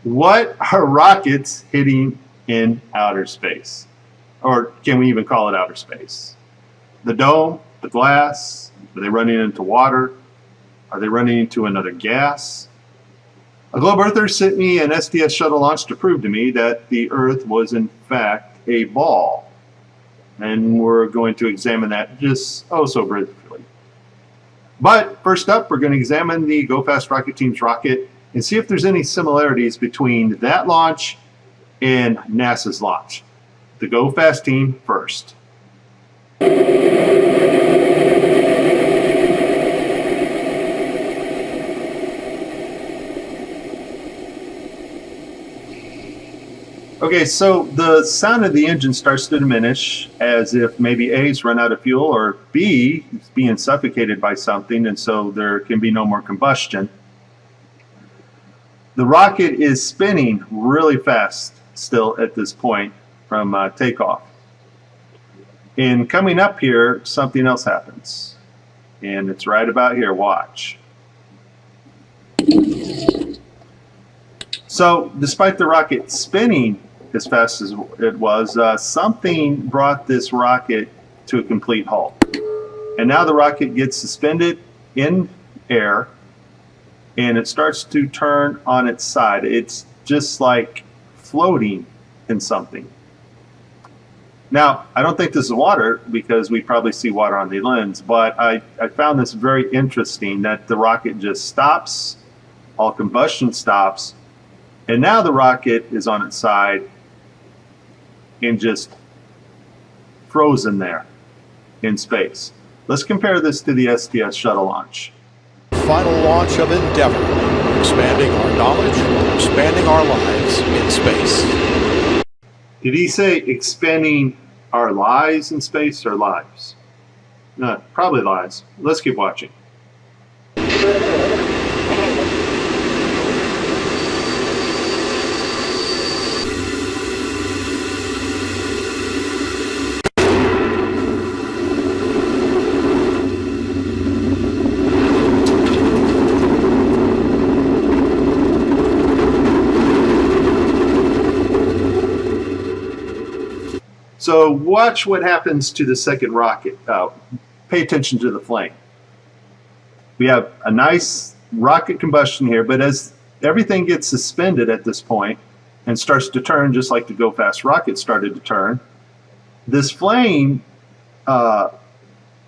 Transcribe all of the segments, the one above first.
What are rockets hitting in outer space? Or can we even call it outer space? The dome, the glass, are they running into water? Are they running into another gas? A globe earther sent me an STS shuttle launch to prove to me that the Earth was in fact a ball. And we're going to examine that just so briefly. But first up, we're going to examine the Go Fast Rocket Team's rocket and see if there's any similarities between that launch and NASA's launch. The Go Fast team first. Okay, so the sound of the engine starts to diminish as if maybe A's run out of fuel or B is being suffocated by something, and so there can be no more combustion. The rocket is spinning really fast still at this point from takeoff. And coming up here, something else happens. And it's right about here, watch. So despite the rocket spinning as fast as it was, something brought this rocket to a complete halt. And now the rocket gets suspended in air and it starts to turn on its side. It's just like floating in something. Now, I don't think this is water because we probably see water on the lens, but I found this very interesting that the rocket just stops, all combustion stops, and now the rocket is on its side and just frozen there in space. Let's compare this to the STS shuttle launch. Final launch of Endeavour, expanding our knowledge, expanding our lives in space. Did he say expanding our lives in space or lives? No, probably lives. Let's keep watching. So watch what happens to the second rocket. Pay attention to the flame. We have a nice rocket combustion here, but as everything gets suspended at this point and starts to turn just like the Go Fast rocket started to turn, this flame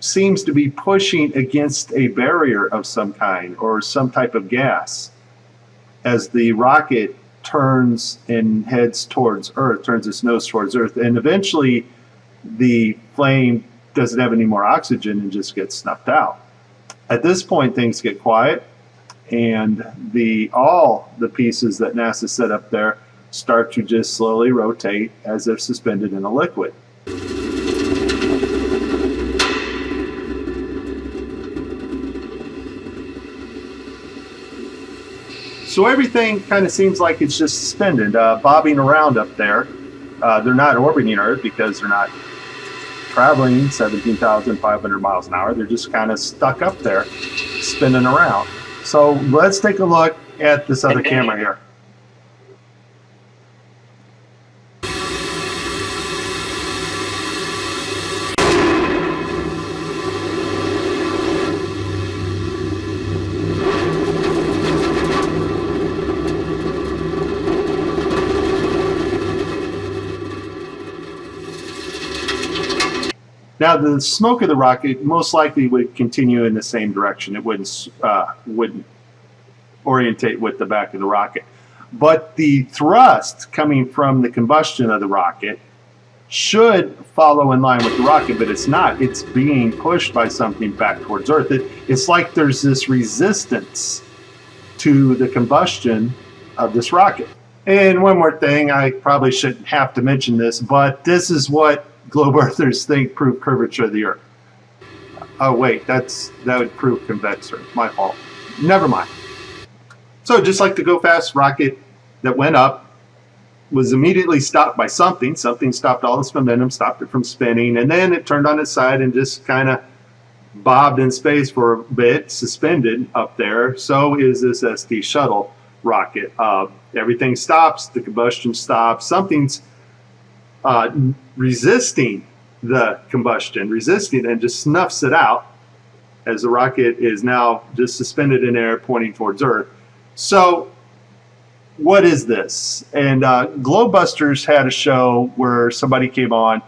seems to be pushing against a barrier of some kind or some type of gas as the rocket turns and heads towards Earth, turns its nose towards Earth, and eventually the flame doesn't have any more oxygen and just gets snuffed out. At this point, things get quiet, and all the pieces that NASA set up there start to just slowly rotate as if suspended in a liquid. So everything kind of seems like it's just suspended, bobbing around up there. They're not orbiting Earth because they're not traveling 17,500 miles an hour. They're just kind of stuck up there, spinning around. So let's take a look at this other camera here. Now, the smoke of the rocket most likely would continue in the same direction. It wouldn't orientate with the back of the rocket. But the thrust coming from the combustion of the rocket should follow in line with the rocket, but it's not. It's being pushed by something back towards Earth. It's like there's this resistance to the combustion of this rocket. And one more thing, I probably shouldn't have to mention this, but this is what globe earthers think prove curvature of the Earth. Oh wait, that would prove convex Earth. My fault. Never mind. So just like the Go Fast rocket that went up was immediately stopped by something. Something stopped all its momentum, stopped it from spinning, and then it turned on its side and just kind of bobbed in space for a bit, suspended up there. So is this ST shuttle rocket. Everything stops, the combustion stops, something's resisting the combustion, resisting, and just snuffs it out as the rocket is now just suspended in air pointing towards Earth. So what is this? And Globebusters had a show where somebody came on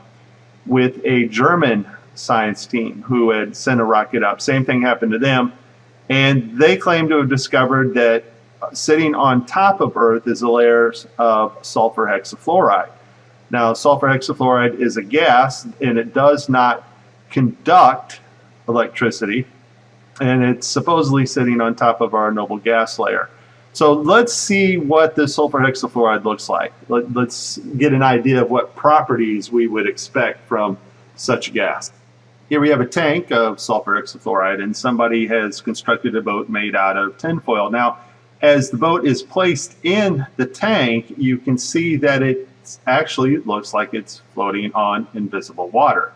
with a German science team who had sent a rocket up. Same thing happened to them. And they claim to have discovered that sitting on top of Earth is a layer of sulfur hexafluoride. Now, sulfur hexafluoride is a gas, and it does not conduct electricity, and it's supposedly sitting on top of our noble gas layer. So let's see what the sulfur hexafluoride looks like. Let's get an idea of what properties we would expect from such a gas. Here we have a tank of sulfur hexafluoride, and somebody has constructed a boat made out of tinfoil. Now, as the boat is placed in the tank, you can see that it actually looks like it's floating on invisible water.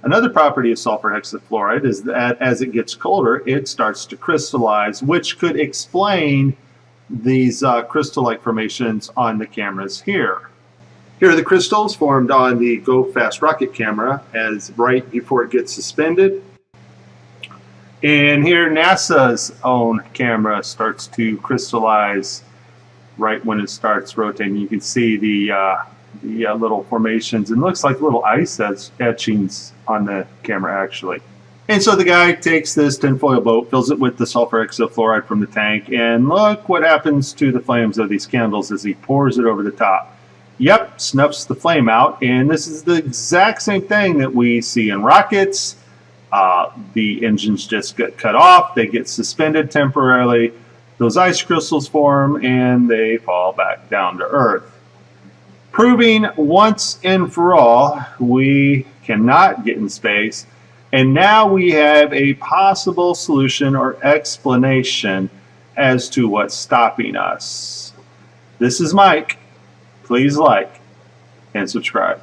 Another property of sulfur hexafluoride is that as it gets colder, it starts to crystallize, which could explain these crystal-like formations on the cameras here. Here are the crystals formed on the Go Fast rocket camera as right before it gets suspended. And here NASA's own camera starts to crystallize right when it starts rotating. You can see the little formations, and looks like little ice etchings on the camera actually. And so the guy takes this tinfoil boat, fills it with the sulfur hexafluoride from the tank, and look what happens to the flames of these candles as he pours it over the top. Yep, snuffs the flame out, and this is the exact same thing that we see in rockets. The engines just get cut off, they get suspended temporarily, those ice crystals form, and they fall back down to Earth. Proving once and for all we cannot get in space, and now we have a possible solution or explanation as to what's stopping us. This is Mike. Please like and subscribe.